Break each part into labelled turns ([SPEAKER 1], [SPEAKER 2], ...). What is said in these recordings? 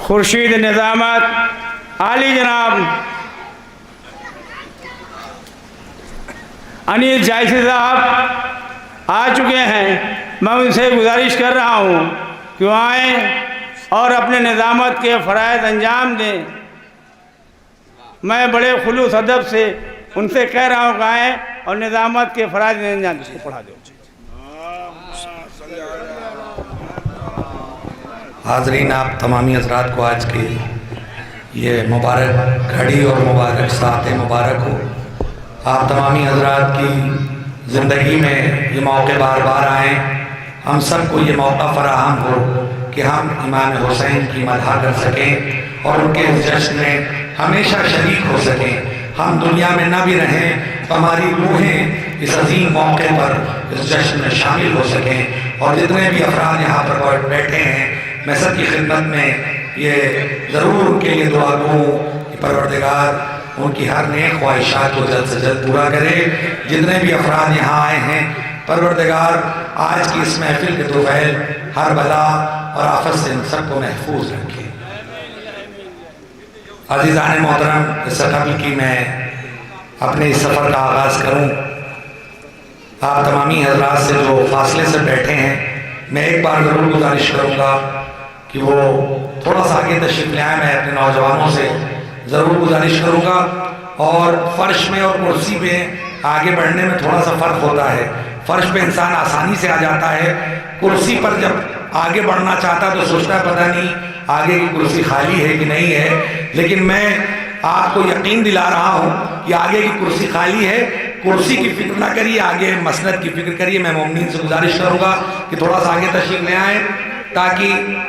[SPEAKER 1] خورشید نظامت عالی جناب انیل جائسی صاحب آ چکے ہیں. میں ان سے گزارش کر رہا ہوں کہ وہ آئیں اور اپنے نظامت کے فرائض انجام دیں. میں بڑے خلوص ادب سے ان سے کہہ رہا ہوں کہ آئیں اور نظامت کے فرائض انجام دیں. اس کو پڑھا دو.
[SPEAKER 2] حاضرین، آپ تمامی حضرات کو آج کی یہ مبارک گھڑی اور مبارک ساعت مبارک ہو. آپ تمامی حضرات کی زندگی میں یہ موقع بار بار آئیں. ہم سب کو یہ موقع فراہم ہو کہ ہم امام حسین کی مدح کر سکیں اور ان کے اس جشن میں ہمیشہ شریک ہو سکیں. ہم دنیا میں نہ بھی رہیں تو ہماری روحیں اس عظیم موقع پر اس جشن میں شامل ہو سکیں. اور جتنے بھی افراد یہاں پر بیٹھے ہیں، میں سب کی خدمت میں یہ ضرور ان کے لیے دعا کروں کہ پروردگار ان کی ہر نیک خواہشات کو جلد سے جلد پورا کرے. جتنے بھی افراد یہاں آئے ہیں، پروردگار آج کی اس محفل کے طفیل ہر بلا اور آفت سے ان سب کو محفوظ رکھے. عزیزان محترم، اس سے قبل کی میں اپنے اس سفر کا آغاز کروں، آپ تمامی حضرات سے جو فاصلے سے بیٹھے ہیں، میں ایک بار ضرور گزارش کروں گا کہ وہ تھوڑا سا آگے تشریف لے آئیں. میں اپنے نوجوانوں سے ضرور گزارش کروں گا. اور فرش میں اور کرسی پہ آگے بڑھنے میں تھوڑا سا فرق ہوتا ہے. فرش پہ انسان آسانی سے آ جاتا ہے، کرسی پر جب آگے بڑھنا چاہتا تو سوچتا ہے پتہ نہیں آگے کی کرسی خالی ہے کہ نہیں ہے. لیکن میں آپ کو یقین دلا رہا ہوں کہ آگے کی کرسی خالی ہے. کرسی کی فکر نہ کریے، آگے مسند کی فکر کریے. میں مومنین سے گزارش کروں گا کہ تھوڑا سا آگے تشریف لے آئیں تاکہ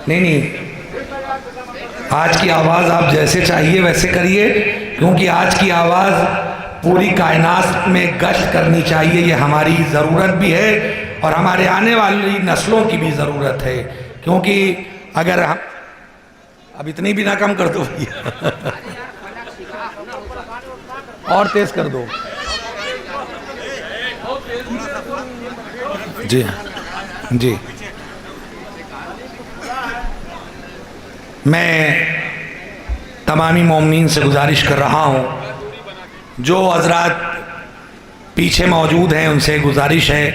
[SPEAKER 2] نہیں آج کی آواز آپ جیسے چاہیے ویسے کریے، کیونکہ آج کی آواز پوری کائنات میں گشت کرنی چاہیے. یہ ہماری ضرورت بھی ہے اور ہمارے آنے والی نسلوں کی بھی ضرورت ہے. کیونکہ اگر ہم اب اتنی بھی نہ کم کر دو اور تیز کر دو. جی جی، میں تمامی مومنین سے گزارش کر رہا ہوں، جو حضرات پیچھے موجود ہیں ان سے گزارش ہے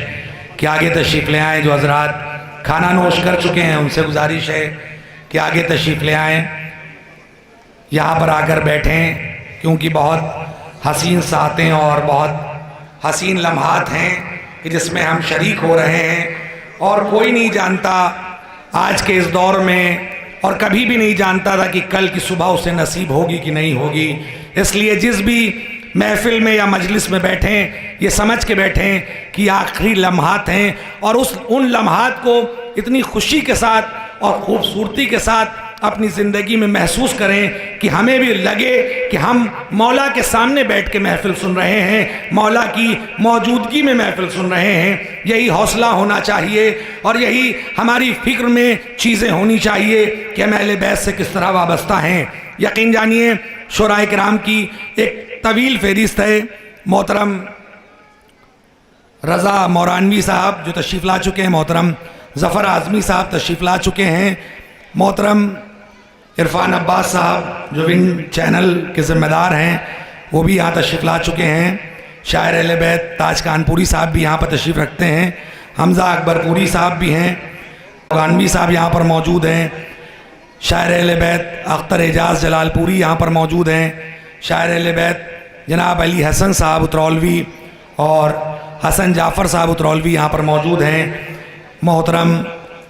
[SPEAKER 2] کہ آگے تشریف لے آئیں. جو حضرات کھانا نوش کر چکے ہیں ان سے گزارش ہے کہ آگے تشریف لے آئیں، یہاں پر آ کر بیٹھیں. کیونکہ بہت حسین ساعتیں اور بہت حسین لمحات ہیں کہ جس میں ہم شریک ہو رہے ہیں. اور کوئی نہیں جانتا آج کے اس دور میں، اور کبھی بھی نہیں جانتا تھا کہ کل کی صبح اسے نصیب ہوگی کہ نہیں ہوگی. اس لیے جس بھی محفل میں یا مجلس میں بیٹھیں یہ سمجھ کے بیٹھیں کہ یہ آخری لمحات ہیں، اور ان لمحات کو اتنی خوشی کے ساتھ اور خوبصورتی کے ساتھ اپنی زندگی میں محسوس کریں کہ ہمیں بھی لگے کہ ہم مولا کے سامنے بیٹھ کے محفل سن رہے ہیں، مولا کی موجودگی میں محفل سن رہے ہیں. یہی حوصلہ ہونا چاہیے اور یہی ہماری فکر میں چیزیں ہونی چاہیے کہ ہم اہل بیت سے کس طرح وابستہ ہیں. یقین جانیے شورائے کرام کی ایک طویل فہرست ہے. محترم رضا مورانوی صاحب جو تشریف لا چکے ہیں، محترم ظفر اعظمی صاحب تشریف لا چکے ہیں، محترم عرفان عباس صاحب جو ونگ چینل کے ذمہ دار ہیں وہ بھی یہاں تشریف لا چکے ہیں، شاعر اہل بیت تاج کانپوری صاحب بھی یہاں پر تشریف رکھتے ہیں، حمزہ اکبر پوری صاحب بھی ہیں، گانوی صاحب یہاں پر موجود ہیں، شاعر اہل بیت اختر اعجاز جلال پوری یہاں پر موجود ہیں، شاعر اہل بیت جناب علی حسن صاحب اترولوی اور حسن جعفر صاحب اترولوی یہاں پر موجود ہیں، محترم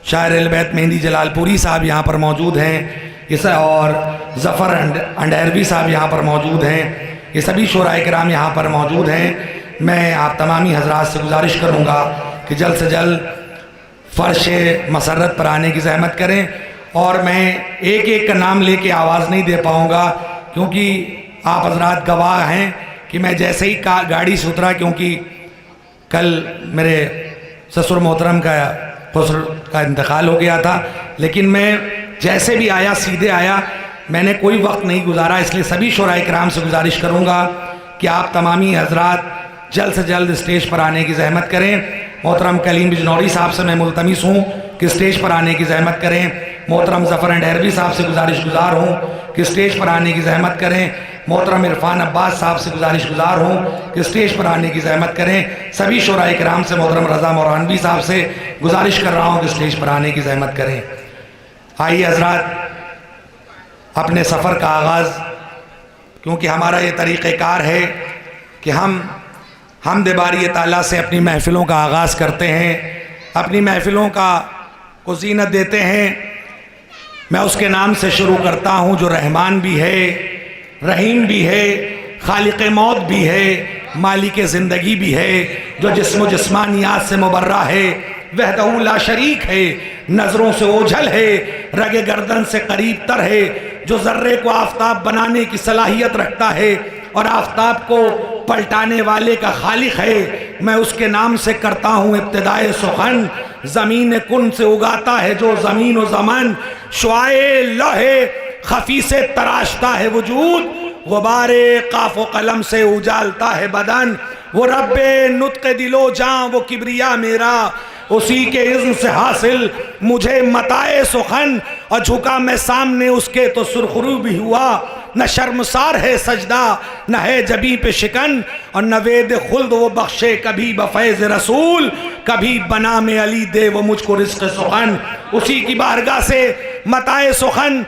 [SPEAKER 2] شاعر اہل بیت مہندی جلال پوری صاحب یہاں پر موجود ہیں، اور ظفر انڈیروی صاحب یہاں پر موجود ہیں. یہ سبھی شورائے کرام یہاں پر موجود ہیں. میں آپ تمامی حضرات سے گزارش کروں گا کہ جلد سے جلد فرش مسرت پر آنے کی زحمت کریں. اور میں ایک ایک کا نام لے کے آواز نہیں دے پاؤں گا کیونکہ آپ حضرات گواہ ہیں کہ میں جیسے ہی گاڑی سے اترا، کیونکہ کل میرے سسر محترم کا انتقال ہو گیا تھا، لیکن میں جیسے بھی آیا سیدھے آیا، میں نے کوئی وقت نہیں گزارا. اس لیے سبھی شورائے کرام سے گزارش کروں گا کہ آپ تمامی حضرات جلد سے جلد اسٹیج پر آنے کی زحمت کریں۔ محترم کلیم بجنوری صاحب سے میں ملتمس ہوں کہ اسٹیج پر آنے کی زحمت کریں۔ محترم ظفر انڈیروی صاحب سے گزارش گزار ہوں کہ اسٹیج پر آنے کی زحمت کریں۔ محترم عرفان عباس صاحب سے گزارش گزار ہوں کہ اسٹیج پر آنے کی زحمت کریں۔ سبھی شعراء کرام سے، محترم رضا مورانوی صاحب سے گزارش کر رہا ہوں کہ اسٹیج پر آنے کی زحمت کریں۔ آئیے حضرات، اپنے سفر کا آغاز، کیونکہ ہمارا یہ طریقہ کار ہے کہ ہم حمد باری تعالیٰ سے اپنی محفلوں کا آغاز کرتے ہیں، اپنی محفلوں کو زینت دیتے ہیں۔ میں اس کے نام سے شروع کرتا ہوں جو رحمان بھی ہے، رحیم بھی ہے، خالق موت بھی ہے، مالک زندگی بھی ہے، جو جسم و جسمانیات سے مبرہ ہے، وحدہ لا شریک ہے، نظروں سے اوجھل ہے، رگ گردن سے قریب تر ہے، جو ذرے کو آفتاب بنانے کی صلاحیت رکھتا ہے اور آفتاب کو پلٹانے والے کا خالق ہے۔ میں اس کے نام سے کرتا ہوں ابتدائے سخن، زمین کن سے اگاتا ہے جو زمین و زمن، شعائے لوح خفی سے تراشتا ہے وجود، غبار قاف و قلم سے اجالتا ہے بدن، وہ رب نطق دل و جاں وہ کبریا میرا، اسی کے اذن سے حاصل مجھے متاع سخن، اور جھکا میں سامنے اس کے تو سرخرو بھی ہوا، نہ شرمسار ہے سجدہ نہ ہے جبیں پہ شکن، اور نوید خلد وہ بخشے کبھی بفیض رسول، کبھی بنام علی دے وہ مجھ کو رزق سخن۔ اسی کی بارگاہ سے متاع سخن،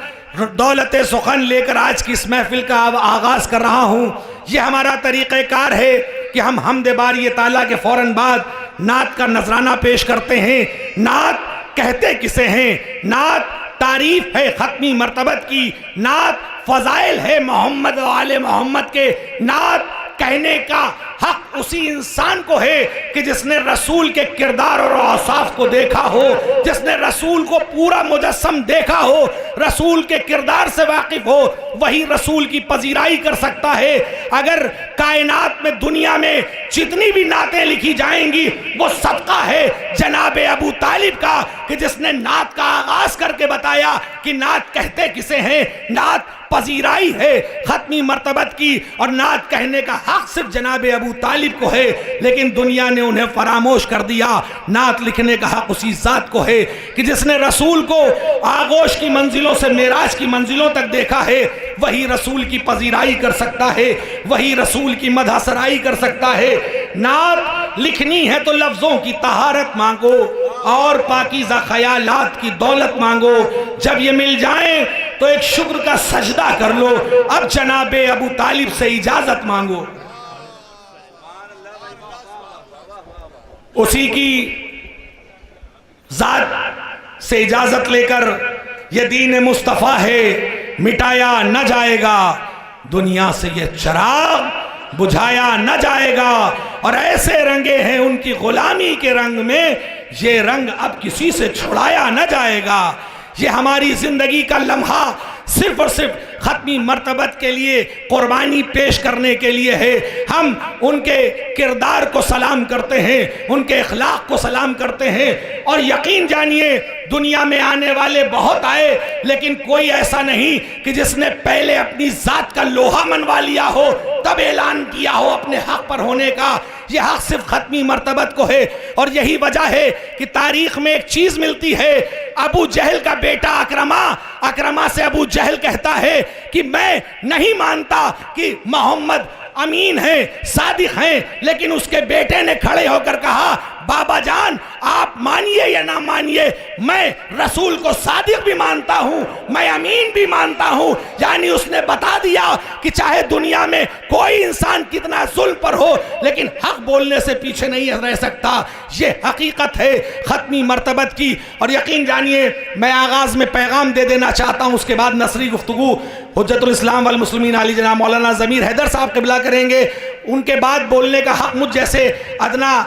[SPEAKER 2] دولت سخن لے کر آج کی اس محفل کا آغاز کر رہا ہوں۔ یہ ہمارا طریقہ کار ہے کہ ہم حمد باری تعالیٰ کے فوراً بعد نعت کا نذرانہ پیش کرتے ہیں۔ نعت کہتے کسے ہیں؟ نعت تعریف ہے ختمی مرتبت کی، نعت فضائل ہے محمد و آل محمد کے، نعت کہنے کا حق اسی انسان کو ہے کہ جس نے رسول کے کردار اور اوصاف کو دیکھا ہو، جس نے رسول کو پورا مجسم دیکھا ہو، رسول کے کردار سے واقف ہو، وہی رسول کی پذیرائی کر سکتا ہے۔ اگر کائنات میں دنیا میں جتنی بھی نعتیں لکھی جائیں گی وہ صدقہ ہے جناب ابو طالب کا کہ جس نے نعت کا آغاز کر کے بتایا کہ نعت کہتے کسے ہیں۔ نعت پذیرائی ہے ختمی مرتبت کی، اور نعت کہنے کا حق صرف جناب ابو طالب کو ہے، لیکن دنیا نے انہیں فراموش کر دیا۔ نعت لکھنے کا حق اسی ذات کو ہے کہ جس نے رسول کو آغوش کی منزلوں سے معراج کی منزلوں تک دیکھا ہے، وہی رسول کی پذیرائی کر سکتا ہے، وہی رسول کی مدح سرائی کر سکتا ہے۔ نعت لکھنی ہے تو لفظوں کی طہارت مانگو اور پاکیزہ خیالات کی دولت مانگو، جب یہ مل جائیں تو ایک شکر کا سجدہ کر لو، اب جناب ابو طالب سے اجازت مانگو۔ اسی کی ذات سے اجازت لے کر یہ دین مصطفیٰ ہے مٹایا نہ جائے گا، دنیا سے یہ چراغ بجھایا نہ جائے گا، اور ایسے رنگے ہیں ان کی غلامی کے رنگ میں، یہ رنگ اب کسی سے چھڑایا نہ جائے گا۔ یہ ہماری زندگی کا لمحہ صرف اور صرف ختمی مرتبت کے لیے قربانی پیش کرنے کے لیے ہے۔ ہم ان کے کردار کو سلام کرتے ہیں، ان کے اخلاق کو سلام کرتے ہیں، اور یقین جانیے دنیا میں آنے والے بہت آئے، لیکن کوئی ایسا نہیں کہ جس نے پہلے اپنی ذات کا لوہا منوا لیا ہو تب اعلان کیا ہو اپنے حق پر ہونے کا۔ یہ حق صرف ختمی مرتبت کو ہے، اور یہی وجہ ہے کہ تاریخ میں ایک چیز ملتی ہے۔ ابو جہل کا بیٹا اکرمہ سے ابو جہل کہتا ہے کہ میں نہیں مانتا کہ محمد امین ہیں، صادق ہیں، لیکن اس کے بیٹے نے کھڑے ہو کر کہا بابا جان آپ مانیے یا نہ مانیے، میں رسول کو صادق بھی مانتا ہوں، میں امین بھی مانتا ہوں۔ یعنی اس نے بتا دیا کہ چاہے دنیا میں کوئی انسان کتنا ظلم پر ہو، لیکن حق بولنے سے پیچھے نہیں رہ سکتا۔ یہ حقیقت ہے ختمی مرتبت کی، اور یقین جانیے میں آغاز میں پیغام دے دینا چاہتا ہوں، اس کے بعد نثری گفتگو حجت الاسلام والمسلمین علی جناب مولانا ضمیر حیدر صاحب قبلہ کریں گے۔ ان کے بعد بولنے کا حق مجھ جیسے ادنا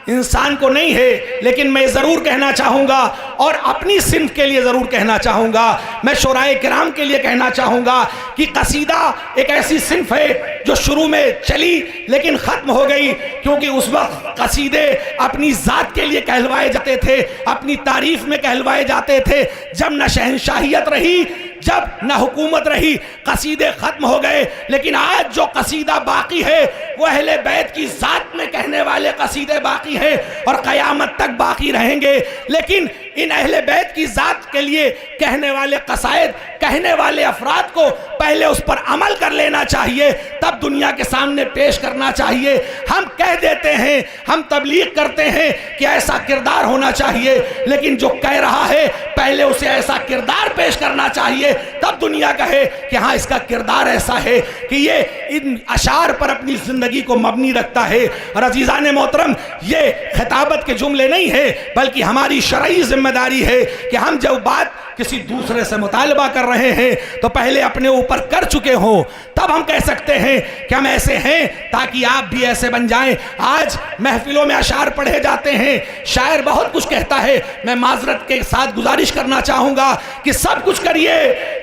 [SPEAKER 2] انسان کو نہیں ہے، لیکن میں ضرور کہنا چاہوں گا، اور اپنی صنف کے لیے ضرور کہنا چاہوں گا، میں شعراء کرام کے لیے کہنا چاہوں گا کہ قصیدہ ایک ایسی صنف ہے جو شروع میں چلی لیکن ختم ہو گئی، کیونکہ اس وقت قصیدے اپنی ذات کے لیے کہلوائے جاتے تھے، اپنی تعریف میں کہلوائے جاتے تھے۔ جب نہ شہنشاہیت رہی، جب نہ حکومت رہی، قصیدے ختم ہو گئے، لیکن آج جو قصیدہ باقی ہے وہ اہل بیت کی ذات میں کہنے والے قصیدے باقی ہیں اور قیامت تک باقی رہیں گے۔ لیکن ان اہل بیت کی ذات کے لیے کہنے والے قصائد، کہنے والے افراد کو پہلے اس پر عمل کر لینا چاہیے، تب دنیا کے سامنے پیش کرنا چاہیے۔ ہم کہہ دیتے ہیں، ہم تبلیغ کرتے ہیں کہ ایسا کردار ہونا چاہیے، لیکن جو کہہ رہا ہے پہلے اسے ایسا کردار پیش کرنا چاہیے، تب دنیا کہے کہ ہاں اس کا کردار ایسا ہے کہ یہ ان اشعار پر اپنی زندگی کو مبنی رکھتا ہے۔ اور عزیزان محترم، یہ خطابت کے جملے نہیں ہیں، بلکہ ہماری شرعی ذمہ داری ہے کہ ہم جب بات کسی دوسرے سے مطالبہ کر رہے ہیں تو پہلے اپنے اوپر کر چکے ہوں، تب ہم کہہ سکتے ہیں کہ ہم ایسے ہیں تاکہ آپ بھی ایسے بن جائیں۔ آج محفلوں میں اشعار پڑھے جاتے ہیں، شاعر بہت کچھ کہتا ہے، میں معذرت کے ساتھ گزارش کرنا چاہوں گا کہ سب کچھ کریے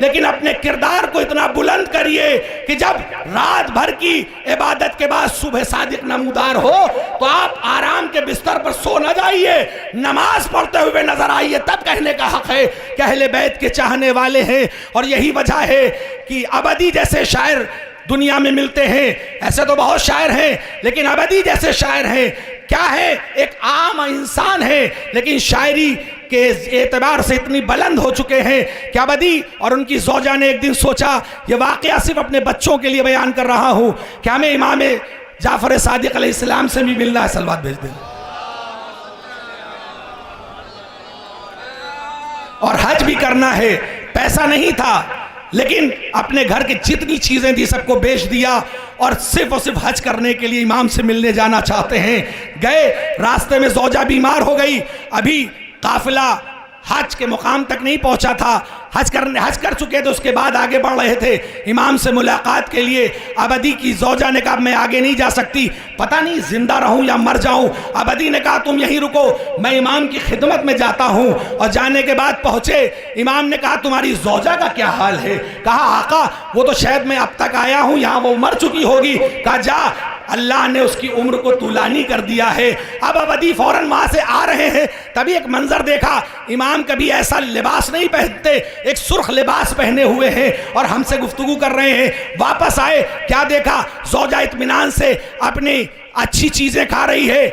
[SPEAKER 2] لیکن اپنے کردار کو اتنا بلند کریے کہ جب رات بھر کی عبادت کے بعد صبح صادق نمودار ہو تو آپ آرام کے بستر پر سو نہ جائیے، نماز پڑھتے ہوئے نظر آئیے، تب کہنے کا حق ہے کہ اہل بیت کے چاہنے والے ہیں۔ اور یہی وجہ ہے کہ ابدی جیسے شاعر دنیا میں ملتے ہیں، ایسے تو بہت شاعر ہیں لیکن ابدی جیسے شاعر ہیں، کیا ہے، ایک عام انسان ہے لیکن شاعری کے اعتبار سے اتنی بلند ہو چکے ہیں کہ ابدی اور ان کی زوجہ نے ایک دن سوچا، یہ واقعہ صرف اپنے بچوں کے لیے بیان کر رہا ہوں کہ ہمیں امام جعفر صادق علیہ السلام سے بھی ملنا ہے، صلوات بھیج دیں، اور حج بھی کرنا ہے۔ پیسہ نہیں تھا لیکن اپنے گھر کی جتنی چیزیں تھی سب کو بیچ دیا اور صرف حج کرنے کے لیے امام سے ملنے جانا چاہتے ہیں۔ گئے، راستے میں زوجہ بیمار ہو گئی، ابھی قافلہ حج کے مقام تک نہیں پہنچا تھا، حج کر چکے تھے، اس کے بعد آگے بڑھ رہے تھے امام سے ملاقات کے لیے۔ ابدی کی زوجہ نے کہا میں آگے نہیں جا سکتی، پتہ نہیں زندہ رہوں یا مر جاؤں۔ ابدی نے کہا تم یہیں رکو، میں امام کی خدمت میں جاتا ہوں۔ اور جانے کے بعد پہنچے، امام نے کہا تمہاری زوجہ کا کیا حال ہے؟ کہا آقا وہ تو شاید میں اب تک آیا ہوں یہاں وہ مر چکی ہوگی۔ کہا جا، اللہ نے اس کی عمر کو طولانی کر دیا ہے۔ اب ابدی فوراً وہاں سے آ رہے ہیں، تبھی ایک منظر دیکھا، امام کبھی ایسا لباس نہیں پہنتے، ایک سرخ لباس پہنے ہوئے ہیں اور ہم سے گفتگو کر رہے ہیں۔ واپس آئے، کیا دیکھا، زوجہ اطمینان سے اپنی اچھی چیزیں کھا رہی ہے۔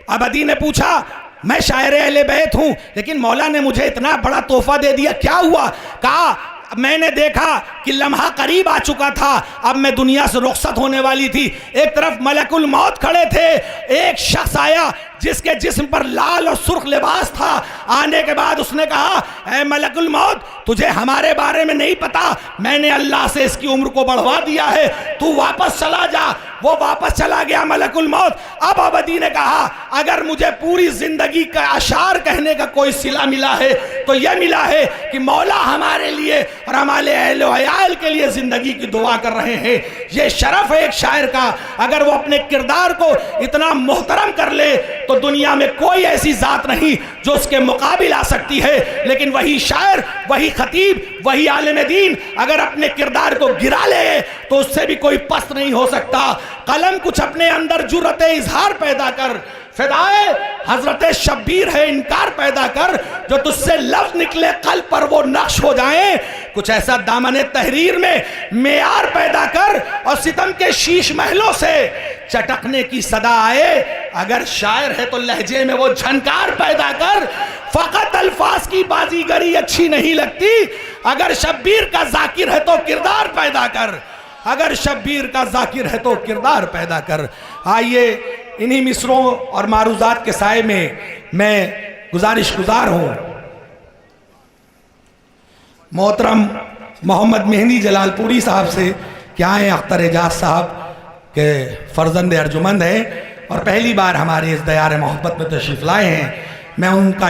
[SPEAKER 2] ابدی نے پوچھا میں شاعر اہل بیت ہوں لیکن مولا نے مجھے اتنا بڑا تحفہ دے دیا، کیا ہوا؟ کہا میں نے دیکھا کہ لمحہ قریب آ چکا تھا، اب میں دنیا سے رخصت ہونے والی تھی، ایک طرف ملک الموت کھڑے تھے، ایک شخص آیا جس کے جسم پر لال اور سرخ لباس تھا۔ آنے کے بعد اس نے کہا اے ملک الموت تجھے ہمارے بارے میں نہیں پتا، میں نے اللہ سے اس کی عمر کو بڑھوا دیا ہے، تو واپس چلا جا۔ وہ واپس چلا گیا ملک الموت۔ اب ابدی نے کہا اگر مجھے پوری زندگی کا اشعار کہنے کا کوئی صلہ ملا ہے تو یہ ملا ہے کہ مولا ہمارے لیے اور ہمارے اہل و عیال کے لیے زندگی کی دعا کر رہے ہیں۔ یہ شرف ہے ایک شاعر کا، اگر وہ اپنے کردار کو اتنا محترم کر لے تو دنیا میں کوئی ایسی ذات نہیں جو اس کے مقابل آ سکتی ہے۔ لیکن وہی شاعر، وہی خطیب، وہی عالم دین اگر اپنے کردار کو گرا لے تو اس سے بھی کوئی پست نہیں ہو سکتا۔ قلم کچھ اپنے اندر جرأت اظہار پیدا کر، فدائے حضرت شبیر ہے انکار پیدا کر، جو تجھ سے لفظ نکلے قلب پر وہ نقش ہو جائیں۔ کچھ ایسا دامن تحریر میں معیار پیدا کر اور ستم کے شیش محلوں سے چٹکنے کی صدا آئے۔ اگر شاعر ہے تو لہجے میں وہ جھنکار پیدا کر، فقط الفاظ کی بازیگری اچھی نہیں لگتی، اگر شبیر کا ذاکر ہے تو کردار پیدا کر، اگر شبیر کا ذاکر ہے تو کردار پیدا کر۔ آئیے انہی مصروں اور معروضات کے سائے میں گزارش گزار ہوں محترم محمد مہندی جلال پوری صاحب سے کہ آئیں اختر اعجاز صاحب کے فرزند ارجمند ہیں اور پہلی بار ہمارے اس دیار محبت میں تشریف لائے ہیں، میں ان کا